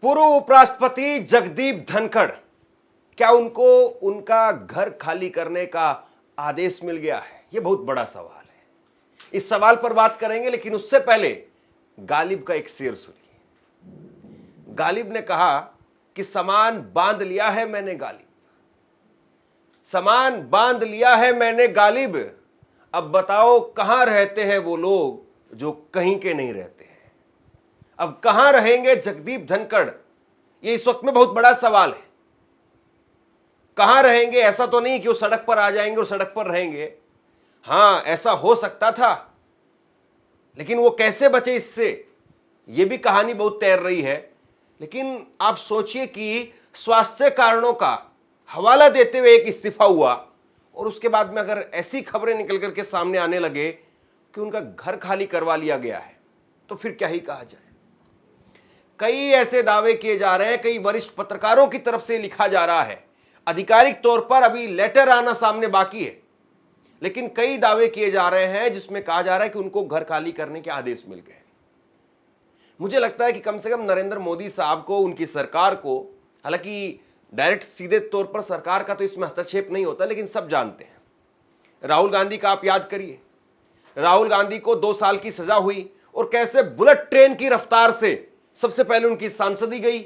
पूर्व उपराष्ट्रपति जगदीप धनखड़, क्या उनको उनका घर खाली करने का आदेश मिल गया है? यह बहुत बड़ा सवाल है। इस सवाल पर बात करेंगे, लेकिन उससे पहले गालिब का एक शेर सुनिए। गालिब ने कहा कि सामान बांध लिया है मैंने गालिब, सामान बांध लिया है मैंने गालिब, अब बताओ कहां रहते हैं वो लोग जो कहीं के नहीं रहते हैं। अब कहां रहेंगे जगदीप धनखड़, ये इस वक्त में बहुत बड़ा सवाल है। कहां रहेंगे? ऐसा तो नहीं कि वो सड़क पर आ जाएंगे और सड़क पर रहेंगे। हां, ऐसा हो सकता था, लेकिन वो कैसे बचे इससे, ये भी कहानी बहुत तैर रही है। लेकिन आप सोचिए कि स्वास्थ्य कारणों का हवाला देते हुए एक इस्तीफा हुआ और उसके बाद में अगर ऐसी खबरें निकल करके सामने आने लगे कि उनका घर खाली करवा लिया गया है, तो फिर क्या ही कहा जाए। कई ऐसे दावे किए जा रहे हैं, कई वरिष्ठ पत्रकारों की तरफ से लिखा जा रहा है। आधिकारिक तौर पर अभी लेटर आना सामने बाकी है, लेकिन कई दावे किए जा रहे हैं जिसमें कहा जा रहा है कि उनको घर खाली करने के आदेश मिल गए। मुझे लगता है कि कम से कम नरेंद्र मोदी साहब को, उनकी सरकार को, हालांकि डायरेक्ट सीधे तौर पर सरकार का तो इसमें हस्तक्षेप नहीं होता, लेकिन सब जानते हैं। राहुल गांधी का आप याद करिए, राहुल गांधी को 2 साल की सजा हुई और कैसे बुलेट ट्रेन की रफ्तार से सबसे पहले उनकी सांसदी गई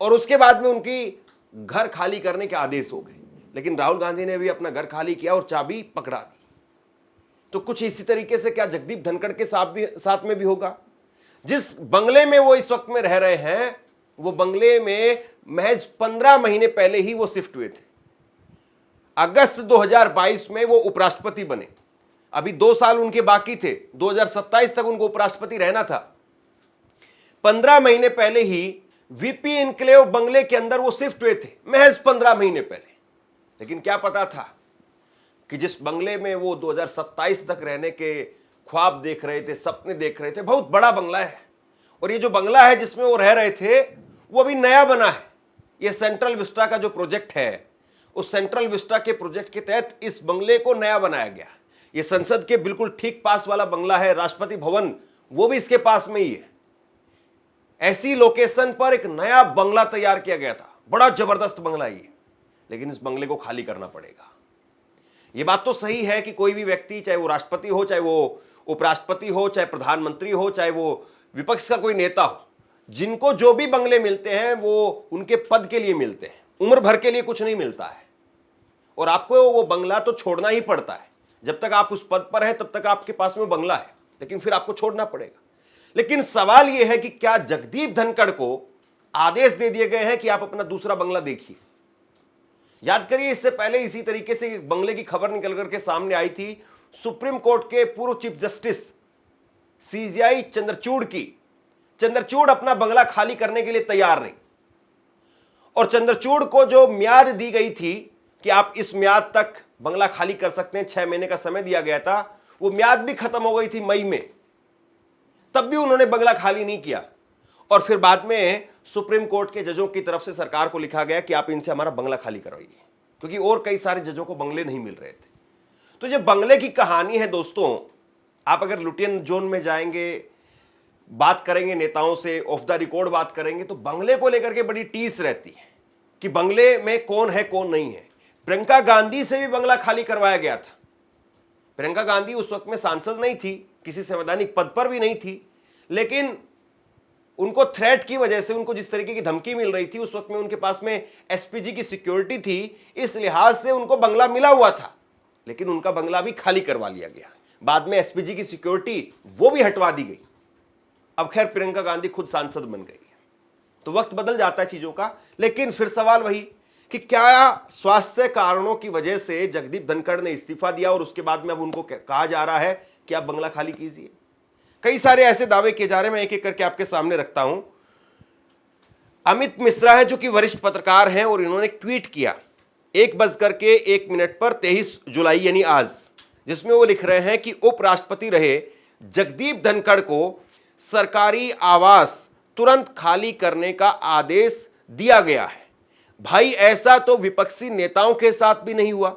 और उसके बाद में उनकी घर खाली करने के आदेश हो गए। लेकिन राहुल गांधी ने भी अपना घर खाली किया और चाबी पकड़ा दी। तो कुछ इसी तरीके से क्या जगदीप धनखड़ के साथ में भी होगा? जिस बंगले में वो इस वक्त में रह रहे हैं, वो बंगले में महज 15 महीने पहले ही वो शिफ्ट हुए थे। अगस्त 2022 में वो उपराष्ट्रपति बने। अभी 2 साल उनके बाकी थे, 2027 तक उनको उपराष्ट्रपति रहना था। 15 महीने पहले ही वीपी इनक्लेव बंगले के अंदर वो शिफ्ट हुए थे, महज 15 महीने पहले। लेकिन क्या पता था कि जिस बंगले में वो 2027 तक रहने के ख्वाब देख रहे थे, सपने देख रहे थे, बहुत बड़ा बंगला है। और ये जो बंगला है जिसमें वो रह रहे थे, वो अभी नया बना है। ये सेंट्रल विस्टा का जो प्रोजेक्ट है, उस सेंट्रल विस्टा के प्रोजेक्ट के तहत इस बंगले को नया बनाया गया। ये संसद के बिल्कुल ठीक पास वाला बंगला है। राष्ट्रपति भवन वो भी इसके पास में ही है। ऐसी लोकेशन पर एक नया बंगला तैयार किया गया था, बड़ा जबरदस्त बंगला ये। लेकिन इस बंगले को खाली करना पड़ेगा। यह बात तो सही है कि कोई भी व्यक्ति, चाहे वो राष्ट्रपति हो, चाहे वो उपराष्ट्रपति हो, चाहे प्रधानमंत्री हो, चाहे वो विपक्ष का कोई नेता हो, जिनको जो भी बंगले मिलते हैं वो उनके पद के लिए मिलते हैं, उम्र भर के लिए कुछ नहीं मिलता है। और आपको वो बंगला तो छोड़ना ही पड़ता है। जब तक आप उस पद पर हैं तब तक आपके पास में बंगला है, लेकिन फिर आपको छोड़ना पड़ेगा। लेकिन सवाल यह है कि क्या जगदीप धनखड़ को आदेश दे दिए गए हैं कि आप अपना दूसरा बंगला देखिए? याद करिए, इससे पहले इसी तरीके से बंगले की खबर निकल करके सामने आई थी सुप्रीम कोर्ट के पूर्व चीफ जस्टिस सीजेआई चंद्रचूड़ की। चंद्रचूड़ अपना बंगला खाली करने के लिए तैयार नहीं, और चंद्रचूड़ को जो म्याद दी गई थी कि आप इस म्याद तक बंगला खाली कर सकते हैं, 6 महीने का समय दिया गया था, वो म्याद भी खत्म हो गई थी मई में। तब भी उन्होंने बंगला खाली नहीं किया। और फिर बाद में सुप्रीम कोर्ट के जजों की तरफ से सरकार को लिखा गया कि आप इनसे हमारा बंगला खाली करवाइए, क्योंकि और कई सारे जजों को बंगले नहीं मिल रहे थे। तो ये बंगले की कहानी है दोस्तों। आप अगर लुटियन जोन में जाएंगे, बात करेंगे नेताओं से, ऑफ द रिकॉर्ड बात करेंगे, तो बंगले को लेकर के बड़ी टीस रहती है कि बंगले में कौन है कौन नहीं है। प्रियंका गांधी से भी बंगला खाली करवाया गया था। प्रियंका गांधी उस वक्त में सांसद नहीं थी, किसी संवैधानिक पद पर भी नहीं थी, लेकिन उनको थ्रेट की वजह से, उनको जिस तरीके की धमकी मिल रही थी, उस वक्त में उनके पास में एसपीजी की सिक्योरिटी थी, इस लिहाज से उनको बंगला मिला हुआ था। लेकिन उनका बंगला भी खाली करवा लिया गया। बाद में एसपीजी की सिक्योरिटी वो भी हटवा दी गई। अब खैर प्रियंका गांधी खुद सांसद बन गई है। तो वक्त बदल जाता है चीजों का। लेकिन फिर सवाल वही कि क्या स्वास्थ्य कारणों की वजह से जगदीप धनखड़ ने इस्तीफा दिया और उसके बाद में अब उनको कहा जा रहा है कि आप बंगला खाली कीजिए? कई सारे ऐसे दावे किए जा रहे हैं, मैं एक एक करके आपके सामने रखता हूं। अमित मिश्रा है जो कि वरिष्ठ पत्रकार हैं, और इन्होंने ट्वीट किया 1:01 पर 23 जुलाई यानी आज, जिसमें वो लिख रहे हैं कि उपराष्ट्रपति रहे जगदीप धनखड़ को सरकारी आवास तुरंत खाली करने का आदेश दिया गया है। भाई, ऐसा तो विपक्षी नेताओं के साथ भी नहीं हुआ।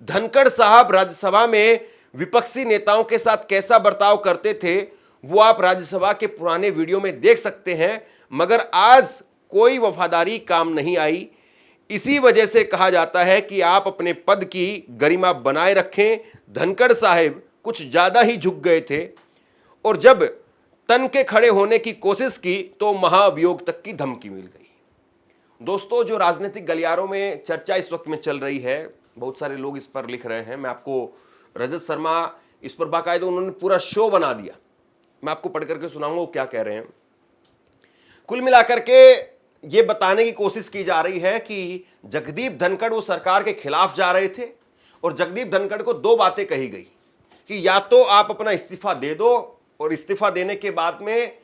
धनखड़ साहब राज्यसभा में विपक्षी नेताओं के साथ कैसा बर्ताव करते थे वो आप राज्यसभा के पुराने वीडियो में देख सकते हैं। मगर आज कोई वफादारी काम नहीं आई। इसी वजह से कहा जाता है कि आप अपने पद की गरिमा बनाए रखें। धनखड़ साहब कुछ ज्यादा ही झुक गए थे और जब तन के खड़े होने की कोशिश की तो महाअभियोग तक की धमकी मिल गई। दोस्तों, जो राजनीतिक गलियारों में चर्चा इस वक्त में चल रही है, बहुत सारे लोग इस पर लिख रहे हैं। मैं आपको, रजत शर्मा इस पर बाकायदा उन्होंने पूरा शो बना दिया, मैं आपको पढ़ करके सुनाऊंगा वो क्या कह रहे हैं। कुल मिलाकर के ये बताने की कोशिश की जा रही है कि जगदीप धनखड़ वो सरकार के खिलाफ जा रहे थे और जगदीप धनखड़ को दो बातें कही गई कि या तो आप अपना इस्तीफा दे दो और इस्तीफा देने के बाद में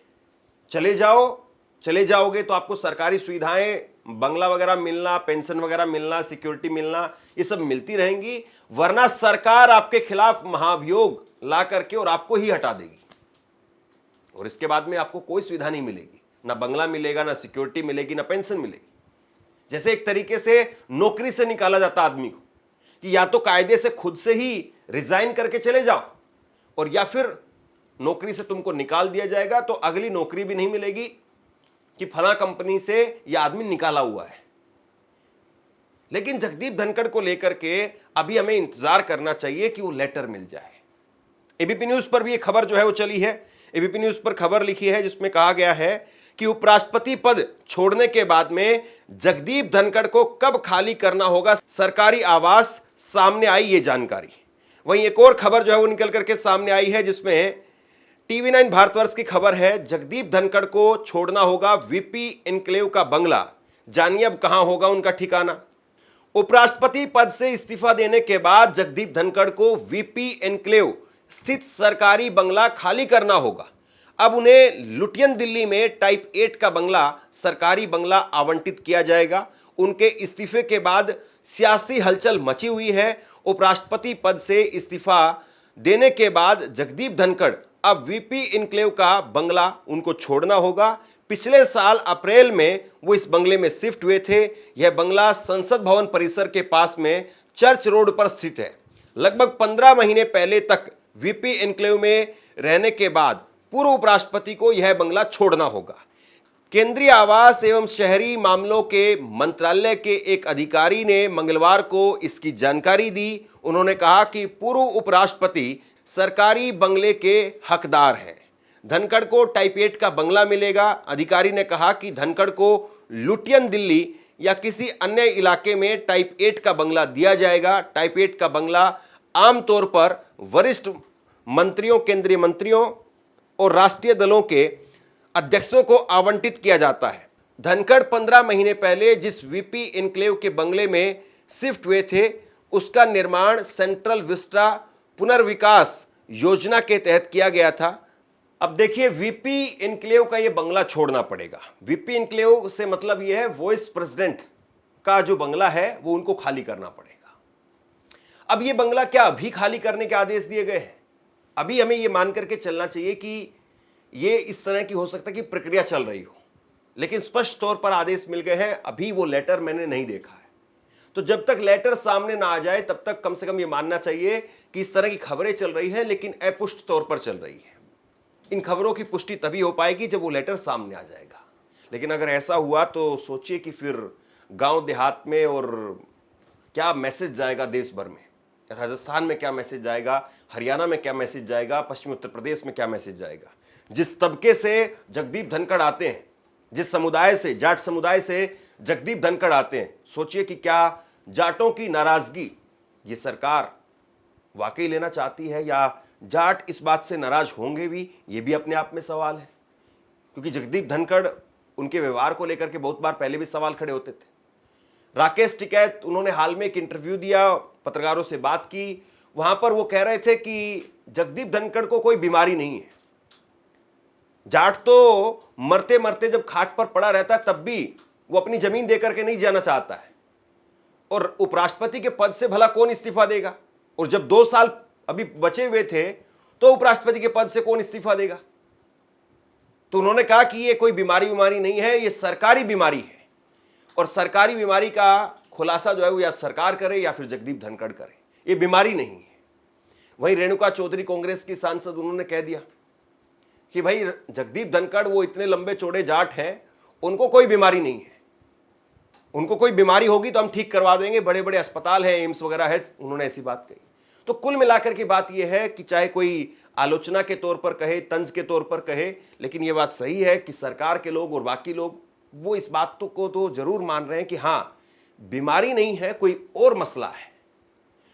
चले जाओगे तो आपको सरकारी सुविधाएं, बंगला वगैरह मिलना, पेंशन वगैरह मिलना, सिक्योरिटी मिलना, ये सब मिलती रहेंगी, वरना सरकार आपके खिलाफ महाअभियोग ला करके और आपको ही हटा देगी और इसके बाद में आपको कोई सुविधा नहीं मिलेगी, ना बंगला मिलेगा, ना सिक्योरिटी मिलेगी, ना पेंशन मिलेगी। जैसे एक तरीके से नौकरी से निकाला जाता आदमी को कि या तो कायदे से खुद से ही रिजाइन करके चले जाओ और या फिर नौकरी से तुमको निकाल दिया जाएगा तो अगली नौकरी भी नहीं मिलेगी कि फला कंपनी से यह आदमी निकाला हुआ है। लेकिन जगदीप धनखड़ को लेकर के अभी हमें इंतजार करना चाहिए कि वो लेटर मिल जाए। एबीपी न्यूज पर भी ये खबर जो है वो चली है। एबीपी न्यूज पर खबर लिखी है जिसमें कहा गया है कि उपराष्ट्रपति पद छोड़ने के बाद में जगदीप धनखड़ को कब खाली करना होगा सरकारी आवास, सामने आई ये जानकारी। वहीं एक और खबर जो है वो निकल करके सामने आई है जिसमें टीवी9 भारतवर्ष की खबर है, जगदीप धनखड़ को छोड़ना होगा वीपी एन्क्लेव का बंगला। जानिए अब कहां होगा उनका ठिकाना। उपराष्ट्रपति पद से इस्तीफा देने के बाद जगदीप धनखड़ को वीपी एन्क्लेव स्थित सरकारी बंगला खाली करना होगा। अब उन्हें लुटियन दिल्ली में टाइप 8 का बंगला, सरकारी बंगला आवंटित किया जाएगा। उनके इस्तीफे के बाद सियासी हलचल मची हुई है। उपराष्ट्रपति पद से इस्तीफा देने के बाद जगदीप धनखड़ अब वीपी एन्क्लेव का बंगला उनको छोड़ना होगा। पिछले साल अप्रैल में वो इस बंगले में शिफ्ट हुए थे। यह बंगला संसद भवन परिसर के पास में चर्च रोड पर स्थित है। लगभग 15 महीने पहले तक वीपी एन्क्लेव में रहने के बाद पूर्व उपराष्ट्रपति को यह बंगला छोड़ना होगा। केंद्रीय आवास एवं शहरी मामलों के मंत्रालय के एक अधिकारी ने मंगलवार को इसकी जानकारी दी। उन्होंने कहा कि पूर्व उपराष्ट्रपति सरकारी बंगले के हकदार हैं। धनखड़ को टाइप 8 का बंगला मिलेगा। अधिकारी ने कहा कि धनखड़ को लुटियन दिल्ली या किसी अन्य इलाके में टाइप 8 का बंगला दिया जाएगा। टाइप 8 का बंगला आमतौर पर वरिष्ठ मंत्रियों, केंद्रीय मंत्रियों और राष्ट्रीय दलों के अध्यक्षों को आवंटित किया जाता है। धनखड़ 15 महीने पहले जिस वीपी एन्क्लेव के बंगले में शिफ्ट हुए थे उसका निर्माण सेंट्रल विस्टा पुनर्विकास योजना के तहत किया गया था। अब देखिए, वीपी एन्क्लेव का यह बंगला छोड़ना पड़ेगा। वीपी एन्क्लेव से मतलब यह है वाइस प्रेसिडेंट का जो बंगला है वो उनको खाली करना पड़ेगा। अब यह बंगला क्या अभी खाली करने के आदेश दिए गए हैं? अभी हमें यह मान करके चलना चाहिए कि ये इस तरह की हो सकता है कि प्रक्रिया चल रही हो, लेकिन स्पष्ट तौर पर आदेश मिल गए हैं। अभी वो लेटर मैंने नहीं देखा है, तो जब तक लेटर सामने ना आ जाए तब तक कम से कम ये मानना चाहिए कि इस तरह की खबरें चल रही हैं, लेकिन अपुष्ट तौर पर चल रही है। इन खबरों की पुष्टि तभी हो पाएगी जब वो लेटर सामने आ जाएगा। लेकिन अगर ऐसा हुआ तो सोचिए कि फिर गांव देहात में और क्या मैसेज जाएगा, देश भर में, राजस्थान में क्या मैसेज जाएगा, हरियाणा में क्या मैसेज जाएगा, पश्चिमी उत्तर प्रदेश में क्या मैसेज जाएगा। जिस तबके से जगदीप धनखड़ आते हैं, जिस समुदाय से, जाट समुदाय से जगदीप धनखड़ आते हैं, सोचिए कि क्या जाटों की नाराजगी ये सरकार वाकई लेना चाहती है या जाट इस बात से नाराज होंगे भी, ये भी अपने आप में सवाल है। क्योंकि जगदीप धनखड़, उनके व्यवहार को लेकर के बहुत बार पहले भी सवाल खड़े होते थे। राकेश टिकैत, उन्होंने हाल में एक इंटरव्यू दिया, पत्रकारों से बात की, वहां पर वो कह रहे थे कि जगदीप धनखड़ को कोई बीमारी नहीं है। जाट तो मरते मरते जब खाट पर पड़ा रहता है तब भी वो अपनी जमीन देकर के नहीं जाना चाहता है। और उपराष्ट्रपति के पद से भला कौन इस्तीफा देगा? और जब 2 साल अभी बचे हुए थे तो उपराष्ट्रपति के पद से कौन इस्तीफा देगा? तो उन्होंने कहा कि ये कोई बीमारी नहीं है, ये सरकारी बीमारी है। और सरकारी बीमारी का खुलासा जो है वो या सरकार करे या फिर जगदीप धनखड़ करे, ये बीमारी नहीं है। वहीं रेणुका चौधरी, कांग्रेस की सांसद, उन्होंने कह दिया कि भाई जगदीप धनखड़ वो इतने लंबे चौड़े जाट हैं, उनको कोई बीमारी नहीं है। उनको कोई बीमारी होगी तो हम ठीक करवा देंगे, बड़े बड़े अस्पताल हैं, एम्स वगैरह है, उन्होंने ऐसी बात कही। तो कुल मिलाकर की बात यह है कि चाहे कोई आलोचना के तौर पर कहे, तंज के तौर पर कहे, लेकिन यह बात सही है कि सरकार के लोग और बाकी लोग वो इस बात को तो जरूर मान रहे हैं कि हां, बीमारी नहीं है, कोई और मसला है,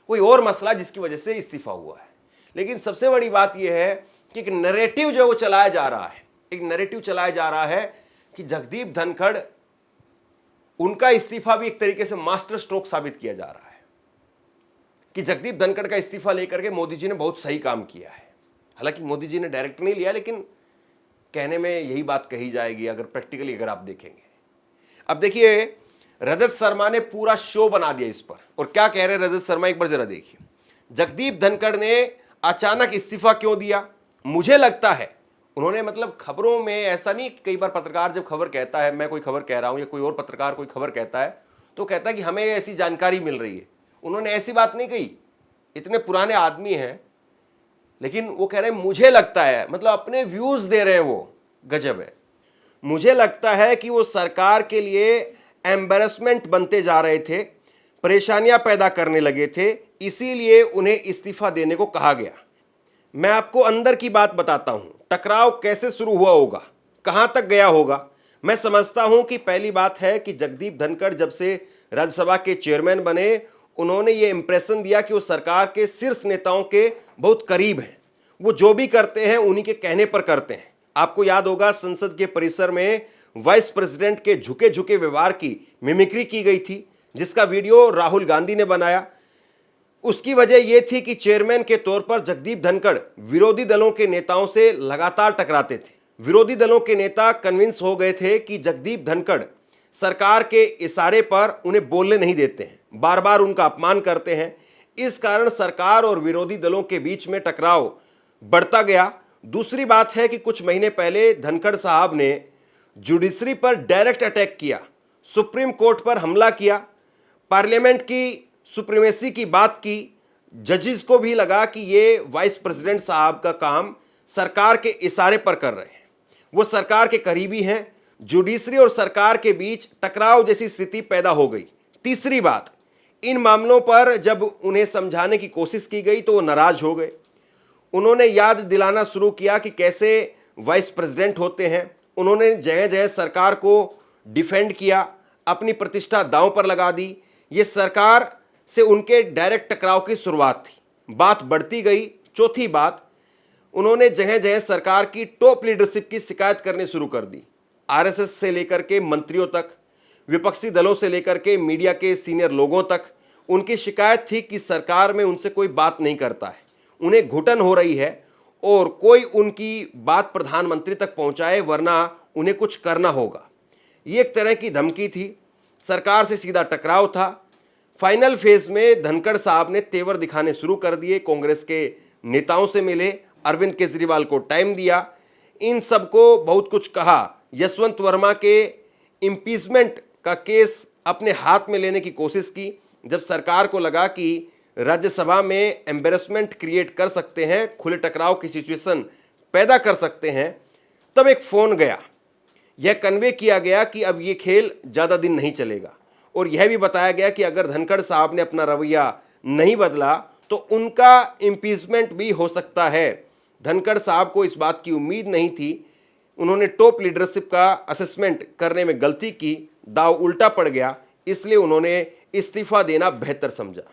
कोई और मसला जिसकी वजह से इस्तीफा हुआ है। लेकिन सबसे बड़ी बात यह है कि एक नैरेटिव जो वो चलाया जा रहा है, एक नैरेटिव चलाया जा रहा है कि जगदीप धनखड़, उनका इस्तीफा भी एक तरीके से मास्टर स्ट्रोक साबित किया जा रहा है कि जगदीप धनखड़ का इस्तीफा लेकर के मोदी जी ने बहुत सही काम किया है। हालांकि मोदी जी ने डायरेक्ट नहीं लिया, लेकिन कहने में यही बात कही जाएगी अगर प्रैक्टिकली अगर आप देखेंगे। अब देखिए, रजत शर्मा ने पूरा शो बना दिया इस पर, और क्या कह रहे हैं रजत शर्मा, एक बार जरा देखिए। जगदीप धनखड़ ने अचानक इस्तीफा क्यों दिया? मुझे लगता है उन्होंने, मतलब खबरों में ऐसा नहीं, कई बार पत्रकार जब खबर कहता है, मैं कोई खबर कह रहा हूं या कोई और पत्रकार कोई खबर कहता है तो कहता है कि हमें ऐसी जानकारी मिल रही है। उन्होंने ऐसी बात नहीं कही, इतने पुराने आदमी हैं, लेकिन वो कह रहे हैं मुझे लगता है, मतलब अपने व्यूज दे रहे हैं, वो गजब है। मुझे लगता है कि वो सरकार के लिए एम्बैरेसमेंट बनते जा रहे थे, परेशानियां पैदा करने लगे थे, इसीलिए उन्हें इस्तीफा देने को कहा गया। मैं आपको अंदर की बात बताता हूं, टकराव कैसे शुरू हुआ होगा, कहां तक गया होगा। मैं समझता हूं कि पहली बात है कि जगदीप धनखड़ जब से राज्यसभा के चेयरमैन बने, उन्होंने ये इंप्रेशन दिया कि वो सरकार के शीर्ष नेताओं के बहुत करीब हैं, वो जो भी करते हैं उन्हीं के कहने पर करते हैं। आपको याद होगा संसद के परिसर में वाइस प्रेसिडेंट के झुके झुके व्यवहार की मिमिक्री की गई थी, जिसका वीडियो राहुल गांधी ने बनाया। उसकी वजह यह थी कि चेयरमैन के तौर पर जगदीप धनखड़ विरोधी दलों के नेताओं से लगातार टकराते थे। विरोधी दलों के नेता कन्विंस हो गए थे कि जगदीप धनखड़ सरकार के इशारे पर उन्हें बोलने नहीं देते हैं, बार बार उनका अपमान करते हैं। इस कारण सरकार और विरोधी दलों के बीच में टकराव बढ़ता गया। दूसरी बात है कि कुछ महीने पहले धनखड़ साहब ने जुडिशरी पर डायरेक्ट अटैक किया, सुप्रीम कोर्ट पर हमला किया, पार्लियामेंट की सुप्रीमेसी की बात की। जजेस को भी लगा कि ये वाइस प्रेसिडेंट साहब का काम सरकार के इशारे पर कर रहे हैं, वो सरकार के करीबी हैं। जुडिशरी और सरकार के बीच टकराव जैसी स्थिति पैदा हो गई। तीसरी बात, इन मामलों पर जब उन्हें समझाने की कोशिश की गई तो वो नाराज हो गए। उन्होंने याद दिलाना शुरू किया कि कैसे वाइस प्रेसिडेंट होते हैं। उन्होंने जगह जगह सरकार को डिफेंड किया, अपनी प्रतिष्ठा दांव पर लगा दी। ये सरकार से उनके डायरेक्ट टकराव की शुरुआत थी। बात बढ़ती गई। चौथी बात, उन्होंने जगह जगह सरकार की टॉप लीडरशिप की शिकायत करनी शुरू कर दी। आरएसएस से लेकर के मंत्रियों तक, विपक्षी दलों से लेकर के मीडिया के सीनियर लोगों तक उनकी शिकायत थी कि सरकार में उनसे कोई बात नहीं करता है, उन्हें घुटन हो रही है और कोई उनकी बात प्रधानमंत्री तक पहुंचाए वरना उन्हें कुछ करना होगा। ये एक तरह की धमकी थी, सरकार से सीधा टकराव था। फाइनल फेज में धनखड़ साहब ने तेवर दिखाने शुरू कर दिए, कांग्रेस के नेताओं से मिले, अरविंद केजरीवाल को टाइम दिया, इन सबको बहुत कुछ कहा। यशवंत वर्मा के इम्पीचमेंट का केस अपने हाथ में लेने की कोशिश की। जब सरकार को लगा कि राज्यसभा में एम्बेरसमेंट क्रिएट कर सकते हैं, खुले टकराव की सिचुएशन पैदा कर सकते हैं, तब एक फोन गया। यह कन्वे किया गया कि अब ये खेल ज़्यादा दिन नहीं चलेगा, और यह भी बताया गया कि अगर धनखड़ साहब ने अपना रवैया नहीं बदला तो उनका इम्पीचमेंट भी हो सकता है। धनखड़ साहब को इस बात की उम्मीद नहीं थी। उन्होंने टॉप लीडरशिप का असेसमेंट करने में गलती की, दाव उल्टा पड़ गया, इसलिए उन्होंने इस्तीफा देना बेहतर समझा।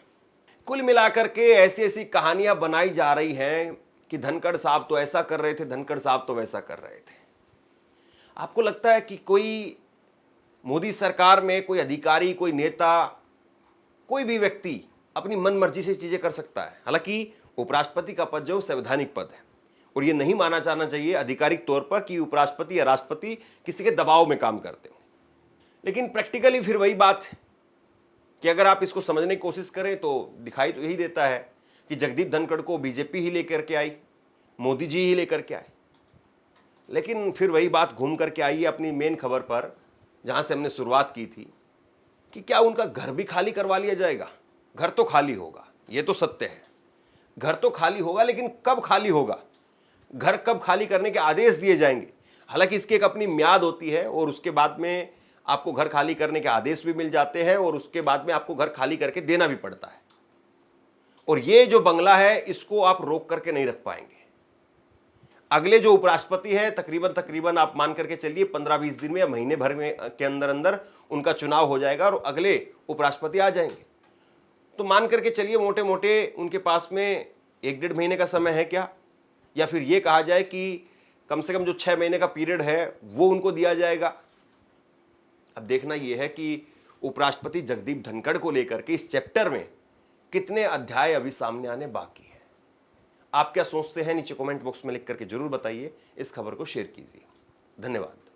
कुल मिलाकर के ऐसी ऐसी कहानियां बनाई जा रही हैं कि धनखड़ साहब तो ऐसा कर रहे थे, धनखड़ साहब तो वैसा कर रहे थे। आपको लगता है कि कोई मोदी सरकार में कोई अधिकारी, कोई नेता, कोई भी व्यक्ति अपनी मन मर्जी से चीजें कर सकता है? हालांकि उपराष्ट्रपति का पद जो संवैधानिक पद है, और यह नहीं माना जाना चाहिए आधिकारिक तौर पर कि उपराष्ट्रपति या राष्ट्रपति किसी के दबाव में काम करते हो। लेकिन प्रैक्टिकली फिर वही बात है कि अगर आप इसको समझने की कोशिश करें तो दिखाई तो यही देता है कि जगदीप धनखड़ को बीजेपी ही लेकर के आई, मोदी जी ही लेकर के आए। लेकिन फिर वही बात घूम करके आई है अपनी मेन खबर पर, जहां से हमने शुरुआत की थी कि क्या उनका घर भी खाली करवा लिया जाएगा? घर तो खाली होगा, ये तो सत्य है, घर तो खाली होगा, लेकिन कब खाली होगा, घर कब खाली करने के आदेश दिए जाएंगे? हालांकि इसकी एक अपनी म्याद होती है और उसके बाद में आपको घर खाली करने के आदेश भी मिल जाते हैं और उसके बाद में आपको घर खाली करके देना भी पड़ता है। और ये जो बंगला है इसको आप रोक करके नहीं रख पाएंगे। अगले जो उपराष्ट्रपति हैं तकरीबन आप मान करके चलिए 15-20 दिन में या महीने भर में के अंदर अंदर उनका चुनाव हो जाएगा और अगले उपराष्ट्रपति आ जाएंगे। तो मान करके चलिए मोटे मोटे उनके पास में 1-1.5 महीने का समय है क्या, या फिर ये कहा जाए कि कम से कम जो 6 महीने का पीरियड है वो उनको दिया जाएगा। अब देखना यह है कि उपराष्ट्रपति जगदीप धनखड़ को लेकर के इस चैप्टर में कितने अध्याय अभी सामने आने बाकी है। आप क्या सोचते हैं नीचे कमेंट बॉक्स में लिख करके जरूर बताइए। इस खबर को शेयर कीजिए। धन्यवाद।